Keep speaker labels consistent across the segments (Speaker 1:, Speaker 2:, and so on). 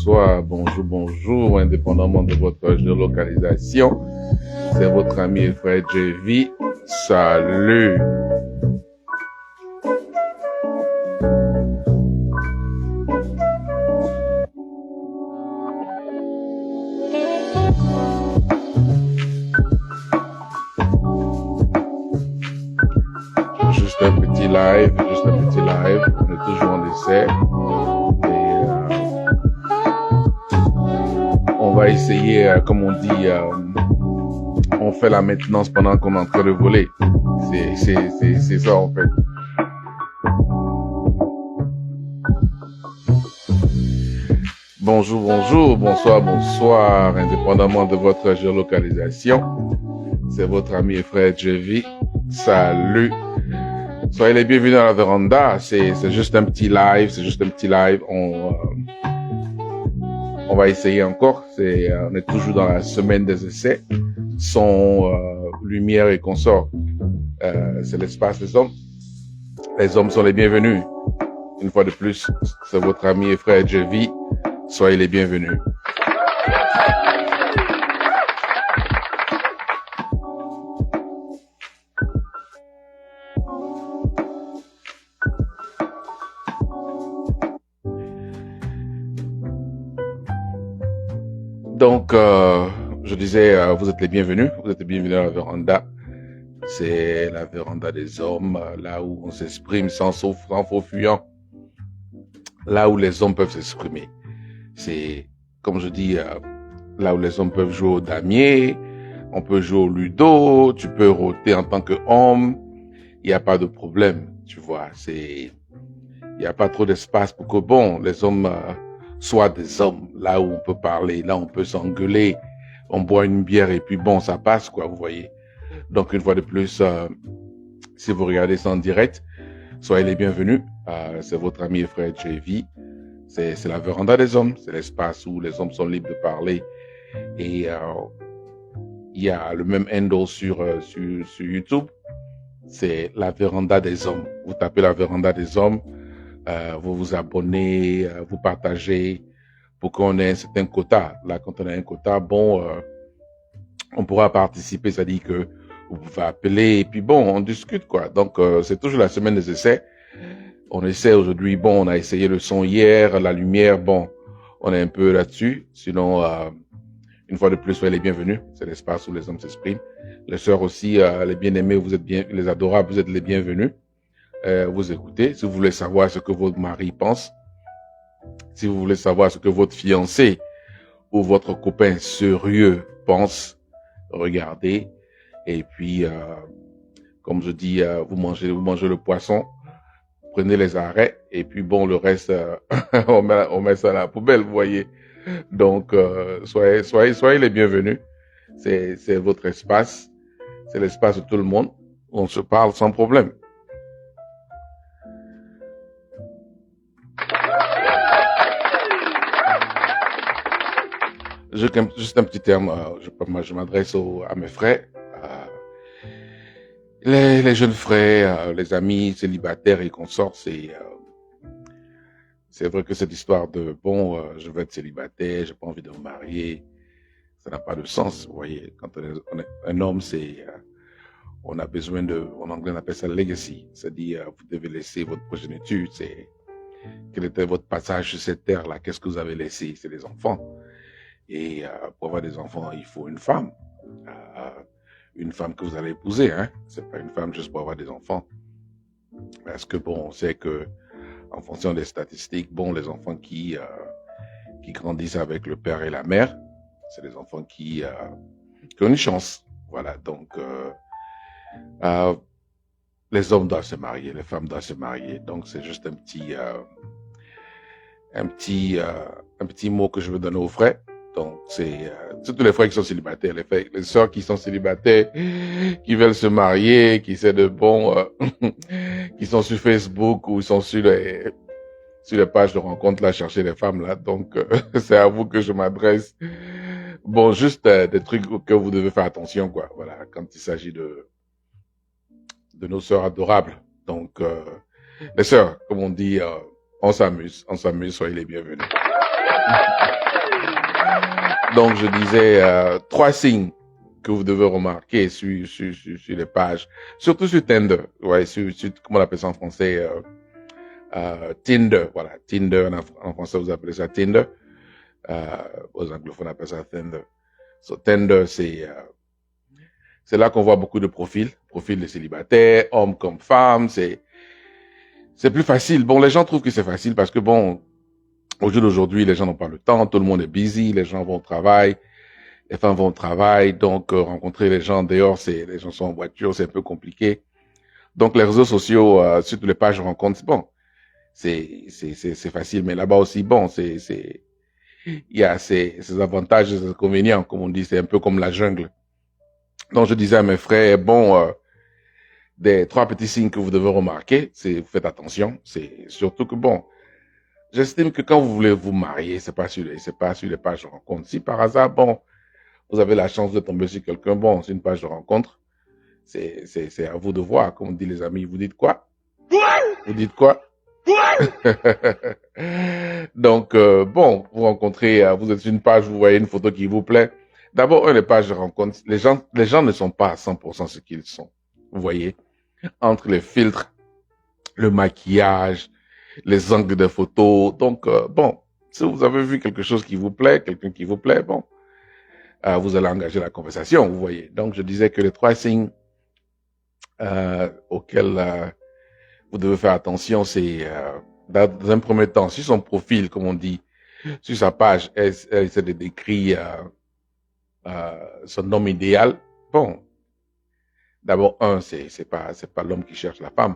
Speaker 1: bonsoir, bonjour, bonjour, indépendamment de votre géolocalisation. C'est votre ami et frère JV. Salut! Juste un petit live. On est toujours en essai. Et on va essayer, comme on dit, on fait la maintenance pendant qu'on est en train de voler. C'est ça en fait. Bonjour, bonjour, bonsoir, bonsoir, indépendamment de votre géolocalisation. C'est votre ami et frère JV. Salut! Soyez les bienvenus à la véranda. C'est juste un petit live. On va essayer encore. On est toujours dans la semaine des essais. Son, lumière et consort. C'est l'espace des hommes. Les hommes sont les bienvenus. Une fois de plus, c'est votre ami et frère JV. Soyez les bienvenus. Donc, je disais, vous êtes les bienvenus. Vous êtes les bienvenus à la véranda. C'est la véranda des hommes, là où on s'exprime sans faux fuyant. Là où les hommes peuvent s'exprimer. C'est, comme je dis, là où les hommes peuvent jouer au damier, on peut jouer au ludo, tu peux rôter en tant qu'homme. Il n'y a pas de problème, tu vois. Il n'y a pas trop d'espace pour que, bon, les hommes soient des hommes. Là où on peut parler, là où on peut s'engueuler, on boit une bière et puis bon, ça passe, quoi, vous voyez. Donc, une fois de plus, si vous regardez ça en direct, soyez les bienvenus. C'est votre ami et frère JV. C'est la véranda des hommes. C'est l'espace où les hommes sont libres de parler. Et il y a le même handle sur YouTube. C'est la véranda des hommes. Vous tapez la véranda des hommes. Vous vous abonnez, vous partagez pour qu'on ait un certain quota. Là, quand on a un quota, bon, on pourra participer. C'est-à-dire que vous pouvez appeler et puis bon, on discute, quoi. Donc, c'est toujours la semaine des essais. On essaie aujourd'hui, bon, on a essayé le son hier, la lumière, bon, on est un peu là-dessus. Sinon, une fois de plus, soyez les bienvenus. C'est l'espace où les hommes s'expriment. Les sœurs aussi, les bien-aimés, vous êtes bien, les adorables, vous êtes les bienvenus. Vous écoutez. Si vous voulez savoir ce que votre mari pense, si vous voulez savoir ce que votre fiancé ou votre copain sérieux pense, regardez. Et puis, comme je dis, vous mangez le poisson. Prenez les arrêts et puis bon, le reste, on met ça à la poubelle, vous voyez. Donc, soyez les bienvenus. C'est votre espace. C'est l'espace de tout le monde. On se parle sans problème. Juste un petit terme, je m'adresse à mes frères. Les jeunes frères, les amis célibataires et consorts, c'est vrai que cette histoire de bon, je veux être célibataire, j'ai pas envie de me marier, ça n'a pas de sens, vous voyez. Quand on est un homme, on a besoin en anglais on appelle ça legacy, c'est-à-dire vous devez laisser votre progéniture. Quel était votre passage sur cette terre là, qu'est-ce que vous avez laissé? C'est des enfants. Et pour avoir des enfants, il faut une femme. Une femme que vous allez épouser, hein. C'est pas une femme juste pour avoir des enfants. Parce que bon, on sait que, en fonction des statistiques, bon, les enfants qui grandissent avec le père et la mère, c'est des enfants qui ont une chance. Voilà. Donc, les hommes doivent se marier, les femmes doivent se marier. Donc, c'est juste un petit mot que je veux donner aux frères. Donc, c'est surtout les frères qui sont célibataires, les sœurs qui sont célibataires, qui veulent se marier, qui essaient de qui sont sur Facebook ou sont sur les pages de rencontres là, chercher des femmes là. Donc, c'est à vous que je m'adresse. Bon, juste des trucs que vous devez faire attention, quoi. Voilà, quand il s'agit de nos sœurs adorables. Donc, les sœurs, comme on dit, on s'amuse, soyez les bienvenus. Donc, je disais, 3 signes que vous devez remarquer sur les pages, surtout sur Tinder. Ouais, comment on appelle ça en français? Tinder. Voilà, Tinder, en français, vous appelez ça Tinder. Aux anglophones, appellent ça Tinder. So, Tinder, c'est là qu'on voit beaucoup de profils de célibataires, hommes comme femmes. C'est plus facile. Bon, les gens trouvent que c'est facile parce que bon, au jour d'aujourd'hui, les gens n'ont pas le temps, tout le monde est busy, les gens vont au travail, les femmes vont au travail, donc rencontrer les gens dehors, les gens sont en voiture, c'est un peu compliqué. Donc les réseaux sociaux, surtout les pages de rencontres, bon, c'est facile, mais là-bas aussi, bon, il y a ses avantages et ses inconvénients, comme on dit, c'est un peu comme la jungle. Donc je disais à mes frères, bon, des 3 petits signes que vous devez remarquer, vous faites attention, c'est surtout que bon, j'estime que quand vous voulez vous marier, c'est pas sur les pages de rencontre. Si par hasard, bon, vous avez la chance de tomber sur quelqu'un, bon, c'est une page de rencontre, c'est à vous de voir. Comme on dit les amis, vous dites quoi? Vous dites quoi? Donc, bon, vous rencontrez, vous êtes sur une page, vous voyez une photo qui vous plaît. D'abord, les pages de rencontre, les gens ne sont pas à 100% ce qu'ils sont. Vous voyez? Entre les filtres, le maquillage, les angles de photos. Donc, bon, si vous avez vu quelque chose qui vous plaît, quelqu'un qui vous plaît, bon, vous allez engager la conversation, vous voyez. Donc, je disais que les 3 signes auxquels vous devez faire attention, c'est dans un premier temps, sur son profil, comme on dit, sur sa page, elle essaie de décrire son homme idéal. Bon, d'abord, c'est pas l'homme qui cherche la femme.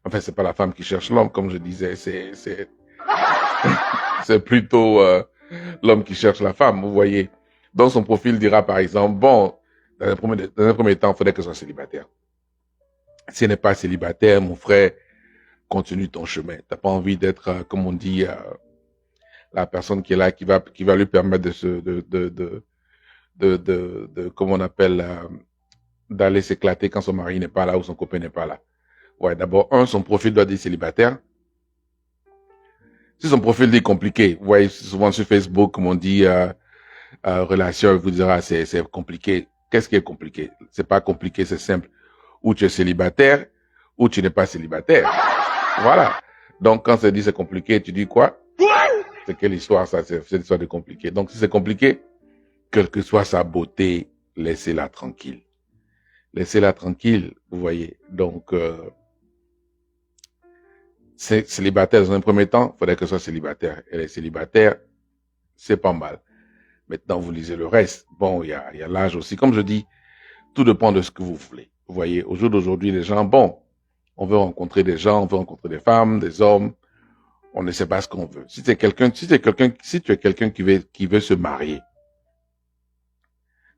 Speaker 1: Enfin, c'est pas la femme qui cherche l'homme, comme je disais, c'est plutôt l'homme qui cherche la femme, vous voyez. Donc, son profil dira, par exemple, bon, dans un premier temps, il faudrait que ce soit célibataire. Si elle n'est pas célibataire, mon frère, continue ton chemin. T'as pas envie d'être, comme on dit, la personne qui est là, qui va lui permettre comment on appelle, d'aller s'éclater quand son mari n'est pas là ou son copain n'est pas là. Ouais, d'abord, son profil doit dire célibataire. Si son profil dit compliqué, vous voyez souvent sur Facebook, comme on dit, relation, il vous dira, c'est compliqué. Qu'est-ce qui est compliqué? C'est pas compliqué, c'est simple. Ou tu es célibataire, ou tu n'es pas célibataire. Voilà. Donc, quand c'est dit c'est compliqué, tu dis quoi? C'est quelle histoire ça? C'est une histoire de compliqué. Donc, si c'est compliqué, quelle que soit sa beauté, laissez-la tranquille. Laissez-la tranquille, vous voyez. Donc, c'est célibataire dans un premier temps, il faudrait que ce soit célibataire. Elle est célibataire, c'est pas mal. Maintenant, vous lisez le reste. Bon, il y a l'âge aussi. Comme je dis, tout dépend de ce que vous voulez. Vous voyez, au jour d'aujourd'hui, les gens, bon, on veut rencontrer des gens, on veut rencontrer des femmes, des hommes. On ne sait pas ce qu'on veut. Si tu es quelqu'un qui veut se marier,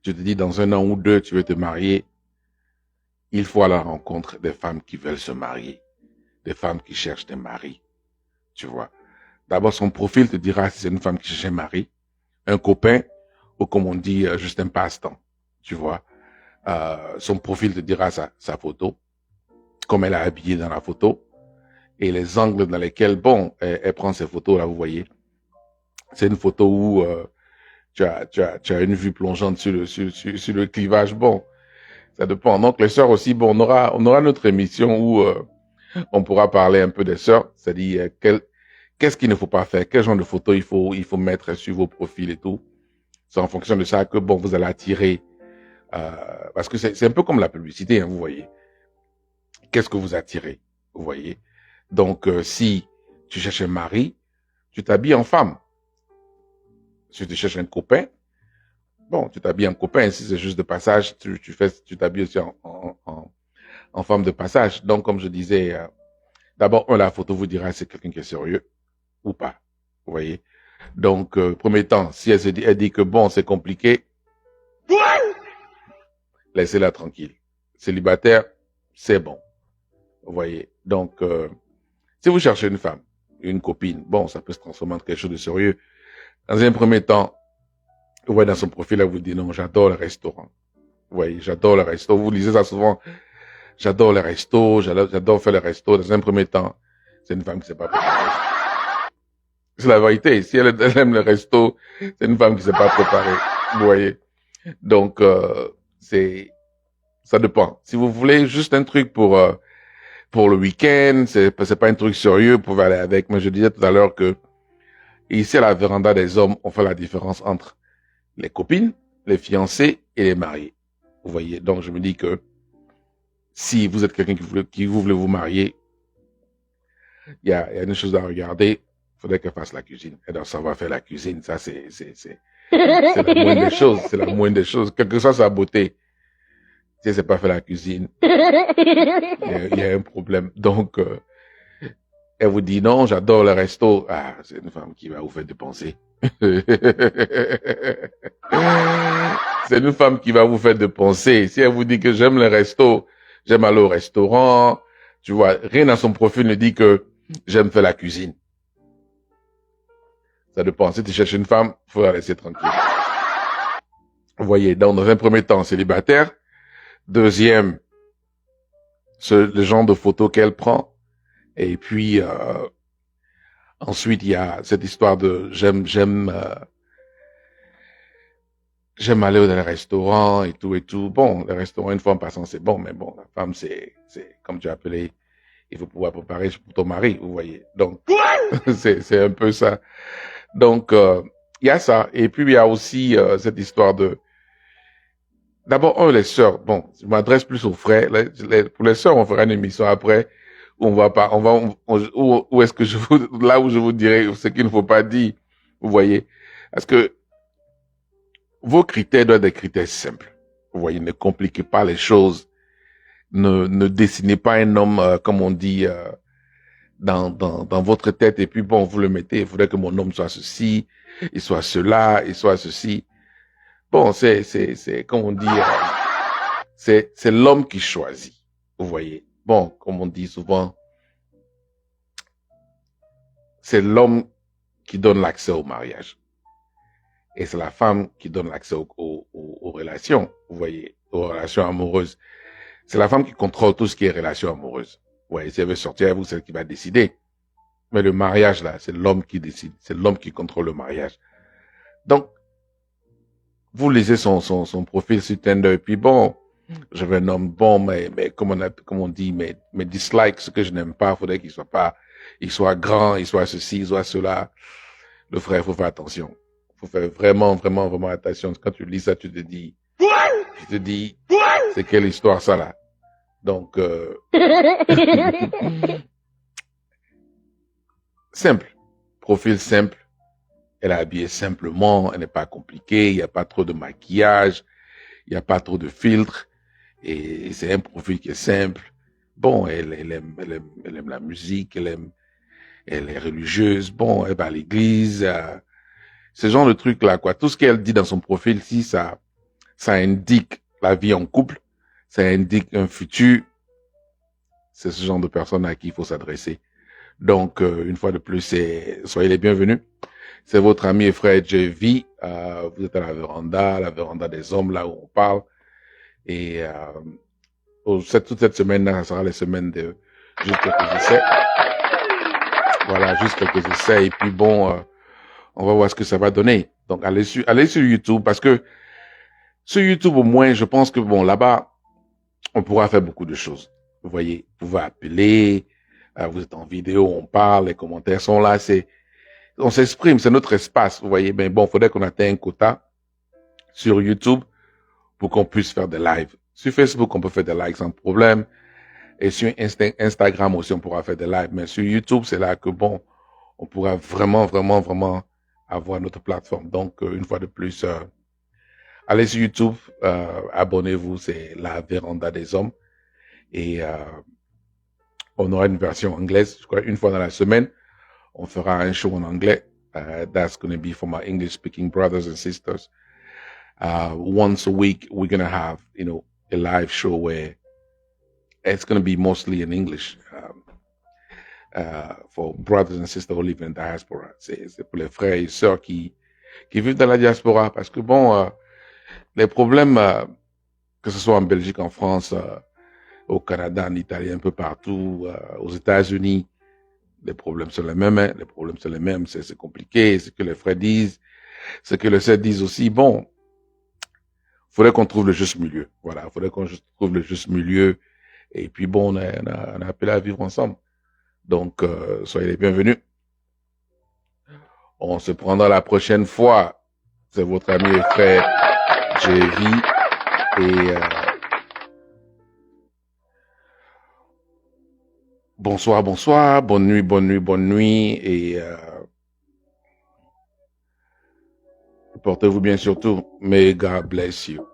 Speaker 1: je te dis dans 1 an ou 2, tu veux te marier, il faut à la rencontre des femmes qui veulent se marier, des femmes qui cherchent des maris. Tu vois. D'abord, son profil te dira si c'est une femme qui cherche un mari, un copain, ou comme on dit, juste un passe-temps. Tu vois. Son profil te dira sa photo, comme elle est habillée dans la photo, et les angles dans lesquels, bon, elle prend ces photos-là, vous voyez. C'est une photo où tu as une vue plongeante sur le clivage. Bon, ça dépend. Donc, les sœurs aussi, bon, on aura notre émission où on pourra parler un peu des sœurs, c'est-à-dire qu'est-ce qu'il ne faut pas faire, quel genre de photos il faut mettre sur vos profils et tout. C'est en fonction de ça que, bon, vous allez attirer, parce que c'est un peu comme la publicité, hein, vous voyez. Qu'est-ce que vous attirez, vous voyez. Donc, si tu cherches un mari, tu t'habilles en femme. Si tu cherches un copain, bon, tu t'habilles en copain. Si c'est juste de passage, tu t'habilles aussi en femme de passage. Donc, comme je disais, d'abord, la photo vous dira si c'est quelqu'un qui est sérieux ou pas. Vous voyez. Donc, premier temps, si elle dit que bon, c'est compliqué, laissez-la tranquille. Célibataire, c'est bon. Vous voyez. Donc, si vous cherchez une femme, une copine, bon, ça peut se transformer en quelque chose de sérieux. Dans un premier temps, vous voyez dans son profil, elle vous dit non, j'adore le restaurant. Vous voyez, j'adore le resto. Vous lisez ça souvent. J'adore le resto, j'adore faire le resto. Dans un premier temps, c'est une femme qui ne sait pas préparer. C'est la vérité. Si elle aime le resto, c'est une femme qui sait pas préparer. Vous voyez. Donc, ça dépend. Si vous voulez juste un truc pour le week-end, c'est pas un truc sérieux, vous pouvez aller avec. Mais je disais tout à l'heure que ici, à la véranda des hommes, on fait la différence entre les copines, les fiancés et les mariés. Vous voyez. Donc, je me dis que si vous êtes quelqu'un qui vous voulez vous marier, il y a une chose à regarder. Il faudrait qu'elle fasse la cuisine. Elle doit savoir faire la cuisine. Ça, c'est la moindre des choses. C'est la moindre des choses. Quelle que soit sa beauté. Si elle sait pas faire la cuisine, il y a un problème. Donc, elle vous dit non, j'adore le resto. Ah, c'est une femme qui va vous faire dépenser. C'est une femme qui va vous faire dépenser. Si elle vous dit que j'aime le resto, j'aime aller au restaurant, tu vois, rien dans son profil ne dit que j'aime faire la cuisine. Ça dépend. Si tu cherches une femme, faut la laisser tranquille. Vous voyez, donc, dans un premier temps, célibataire. Deuxième, le genre de photos qu'elle prend. Et puis, ensuite, il y a cette histoire de j'aime aller dans les restaurants et tout et tout. Bon, les restaurants, une fois en passant, c'est bon, mais bon, la femme, c'est comme tu as appelé, il faut pouvoir préparer pour ton mari, vous voyez. Donc, c'est un peu ça. Donc, il y a ça. Et puis, il y a aussi cette histoire de... D'abord, les sœurs. Bon, je m'adresse plus aux frères. Pour les sœurs, on fera une émission après où on va pas, où est-ce que là où je vous dirai ce qu'il ne faut pas dire. Vous voyez? Parce que vos critères doivent être des critères simples. Vous voyez? Ne compliquez pas les choses. Ne dessinez pas un homme, comme on dit, dans votre tête et puis bon, vous le mettez. Il faudrait que mon homme soit ceci, il soit cela, il soit ceci. Bon, c'est, comme on dit, c'est l'homme qui choisit. Vous voyez. Bon, comme on dit souvent, c'est l'homme qui donne l'accès au mariage. Et c'est la femme qui donne l'accès aux relations. Vous voyez, aux relations amoureuses. C'est la femme qui contrôle tout ce qui est relations amoureuses. Vous voyez, si elle veut sortir avec vous, c'est elle qui va décider. Mais le mariage, là, c'est l'homme qui décide. C'est l'homme qui contrôle le mariage. Donc, vous lisez son profil sur Tinder et puis bon, je veux un homme bon, mais comme on dit, mes dislikes, ce que je n'aime pas, faudrait qu'il soit grand, il soit ceci, il soit cela. Le frère, faut faire attention. Faut faire vraiment, vraiment, vraiment attention. Quand tu lis ça, tu te dis, c'est quelle histoire ça là? Donc, simple. Profil simple. Elle est habillée simplement, elle n'est pas compliquée, il n'y a pas trop de maquillage, il n'y a pas trop de filtres, et c'est un profil qui est simple. Bon, elle aime la musique, elle est religieuse, bon, elle va à l'église, ce genre de truc là, quoi. Tout ce qu'elle dit dans son profil, si ça indique la vie en couple, ça indique un futur, c'est ce genre de personne à qui il faut s'adresser. Donc, une fois de plus, soyez les bienvenus. C'est votre ami et frère JV. Vous êtes à la véranda des hommes, là où on parle. Et toute cette semaine-là, ça sera les semaines de juste quelques essais. Voilà, juste quelques essais. Et puis bon, on va voir ce que ça va donner. Donc, allez sur YouTube, parce que sur YouTube, au moins, je pense que bon, là-bas, on pourra faire beaucoup de choses. Vous voyez, vous pouvez appeler, vous êtes en vidéo, on parle, les commentaires sont là, on s'exprime, c'est notre espace, vous voyez. Mais bon, il faudrait qu'on atteigne un quota sur YouTube pour qu'on puisse faire des lives. Sur Facebook, on peut faire des likes sans problème. Et sur Instagram aussi, on pourra faire des lives. Mais sur YouTube, c'est là que bon, on pourra vraiment, vraiment, vraiment avoir notre plateforme. Donc, une fois de plus, allez sur YouTube, abonnez-vous, c'est la véranda des hommes. Et on aura une version anglaise, je crois, une fois dans la semaine. On fera un show en anglais. That's going to be for my English-speaking brothers and sisters. Once a week, we're going to have, a live show where it's going to be mostly in English for brothers and sisters who live in diaspora. C'est pour les frères et sœurs qui vivent dans la diaspora. Parce que bon, les problèmes, que ce soit en Belgique, en France, au Canada, en Italie, un peu partout, aux États-Unis, Les problèmes sont les mêmes, hein. Les problèmes sont les mêmes. C'est compliqué. Ce que les frères disent, ce que les sœurs disent aussi. Bon, faudrait qu'on trouve le juste milieu. Voilà, faudrait qu'on trouve le juste milieu. Et puis bon, on a appelé à vivre ensemble. Donc, soyez les bienvenus. On se prendra la prochaine fois. C'est votre ami et frère JV. Et bonsoir, bonsoir. Bonne nuit, bonne nuit, bonne nuit. Et portez-vous bien surtout. May God bless you.